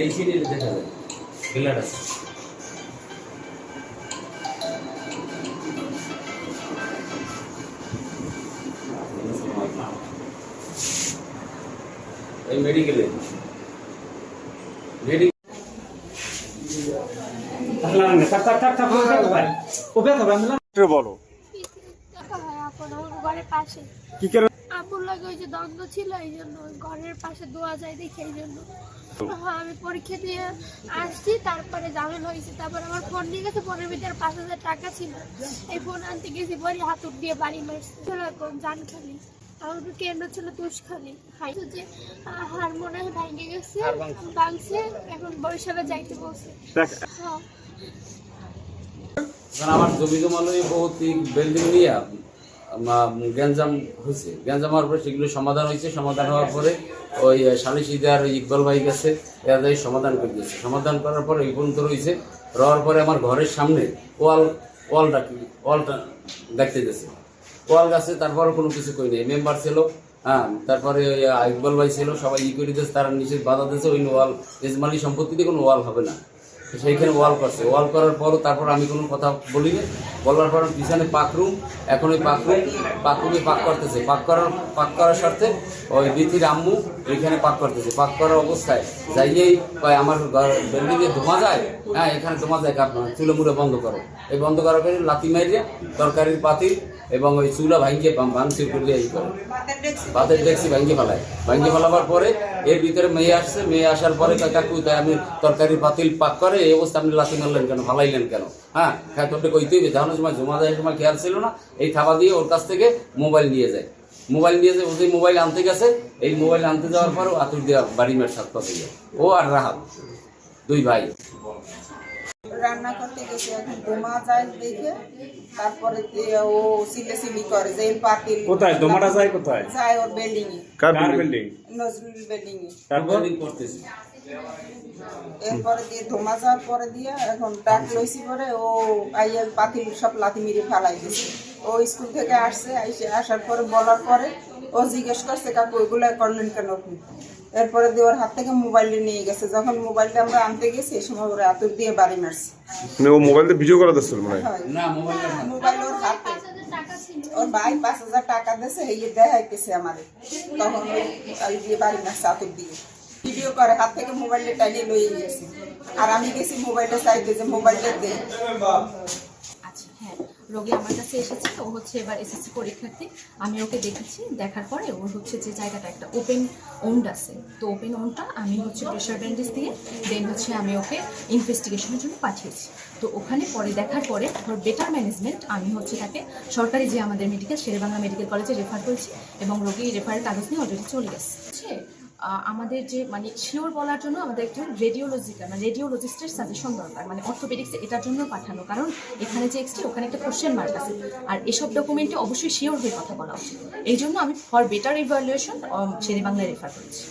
এই সিঁড়ি দেখা যায় পিলার আছে। এই মেডিকেলে বলো আপুর লাগে ওই যে দ্বন্দ্ব ছিল, এই জন্য ঘরের পাশে দোয়া যায় দেখে এই জন্য। হ্যাঁ, আমি পরীক্ষা দিয়ে আসছি, তারপরে ঝামেলা হয়েছে। তারপর আমার ফোন নিয়ে গেছে, ফোনের ভিতরে 5,000 টাকা ছিল। এই ফোন আনতে গেছি, পরে হাতুড় দিয়ে বাড়ি মারছে। জান খালি আমার কেন্দ্র ছিল তুষখালি হাইতো যে হার মনে হয় ভাঙে গেছে, ভাঙছে, এখন বরিশালে যাইতে বলছে। হ্যাঁ, আমার জমি জমালয় বহুত বিল্ডিং নিয়ে গ্যাঞ্জাম হয়েছে। গ্যাঞ্জাম হওয়ার পরে সেগুলো সমাধান হয়েছে। সমাধান হওয়ার পরে ওই সালিশিদার ওই ইকবাল ভাই গেছে, এরা সমাধান করে দিয়েছে। সমাধান করার পরে এই পর্যন্ত রয়েছে। রওয়ার পরে আমার ঘরের সামনে ওয়ালটা দেখতে গেছে, ওয়াল গাছে। তারপরে কোনো কিছু কই নেই। মেম্বার ছিল, হ্যাঁ, তারপরে ইকবাল ভাই ছিল, সবাই করে দিয়েছে। তারা নিচে বাধা দিয়েছে, ওই ওয়াল এজমালি সম্পত্তিতে কোনো ওয়াল হবে না। সেইখানে ওয়াল করছে। ওয়াল করার পরও তারপর আমি কোনো কথা বলিনি। বলার পর পিছনে পাকরুম, এখন ওই পাকরুমে পাক করতেছে। পাক করার স্বার্থে ওই বিথির আম্মু ওইখানে পাক করতেছে। পাক করার অবস্থায় যাইয়েই আমার বিল্ডিংয়ে ধোঁয়া যায়, হ্যাঁ, এখানে ধোঁয়া যায়, আপনার চুলো মুড়ে বন্ধ করো। এই বন্ধ করার পরে লাথি মারিয়ে তরকারির পাতিল এবং ওই চুলা ভাঙিয়ে ভাঙচুর করে এই করে ভাতের ডেক্সি ভাঙিয়ে ফেলাবার পরে এর ভিতরে মেয়ে আসছে। মেয়ে আসার পরে কাকু তাই আমি তরকারির পাতিল পাক করে এই অবস্থা আপনি লাথি মারলেন কেন, ফালাইলেন কেন? হ্যাঁ, তোরটা কইতেই হবে। তখন সময় জমা দেওয়ার সময় খেয়াল ছিল না। এই থাবা দিয়ে ওর কাছ থেকে মোবাইল নিয়ে যায়। ওই মোবাইল আনতে গেছে। এই মোবাইল আনতে যাওয়ার পরও আতুর দেওয়া বাড়ি মেয়ের সাত পাতে যায়। ও আর রাহাত দুই ভাই রান্না করতে গেছে, এখন বোমা যায় দেখে তারপরে ও সিলি করে যে পাতিল কোথায় দোমাটা যায়? কোথায় যায়? ওর বিল্ডিং এ। কার বিল্ডিং? নজরুল বিল্ডিং এ। তারপর করতেছে। এরপরে দিয়ে ধোমা যাওয়ার পরে দিয়ে এখন ডাক লইছি পরে ও আইয়া পাতিল সব লাথি মেরে ফেলাই দিছে। ও স্কুল থেকে আসছে, আসার পরে বলার পরে ও জিজ্ঞেস করছে কাকু এগুলো করলেন কেন আপনি? এরপরে দিয়ে ওর হাত থেকে মোবাইলটা নিয়ে গেছে। যখন মোবাইলটা আমরা আনতে গেছি এই সময় ওরা আতুর দিয়ে বাড়ি মারছে। ও মোবাইলতে ভিডিও করা দিচ্ছিল মনে হয়। না, মোবাইল ওর হাতে। ওর ভাই 5,000 টাকা দিয়েছে, এই দেখাইতেছে আমারে। তখন ওই দিয়ে বাড়ি মারছে আতুর দিয়ে ভিডিও করে, হাত থেকে মোবাইলটা টাইনিয়ে লইয়ে গেছে। আর আমি গেছি মোবাইলটা চাইতে যে মোবাইলটা দে। আচ্ছা, হ্যাঁ, রোগী আমার কাছে এসেছে। ও হচ্ছে এবার এসএসসি পরীক্ষার্থী। আমি ওকে দেখেছি, দেখার পরে ওর হচ্ছে যে জায়গাটা একটা ওপেন ওন্ড আছে। তো ওপেন ওন্ডটা আমি হচ্ছে প্রেশার ব্যান্ডেজ দিয়ে দেন হচ্ছে আমি ওকে ইনভেস্টিগেশনের জন্য পাঠিয়েছি। তো ওখানে পরে দেখার পরে ওর বেটার ম্যানেজমেন্ট আমি হচ্ছে তাকে সরকারি যে আমাদের মেডিকেল শেরেবাংলা মেডিকেল কলেজে রেফার করেছি এবং রোগী রেফারের কাগজ নিয়ে অলরেডি চলে গেছে। আমাদের যে মানে শিওর বলার জন্য আমাদের একজন রেডিওলজিস্টের সাজেশন দরকার, মানে অর্থোপেডিক্স এটার জন্য পাঠানো। কারণ এখানে যে এক্সট্রি ওখানে একটা কোশ্চেন মার্ক আছে, আর এসব ডকুমেন্টে অবশ্যই শিওর হয়ে কথা বলা উচিত। এই জন্য আমি ফর বেটার ইভ্যালুয়েশন শেরেবাংলায় রেফার করেছি।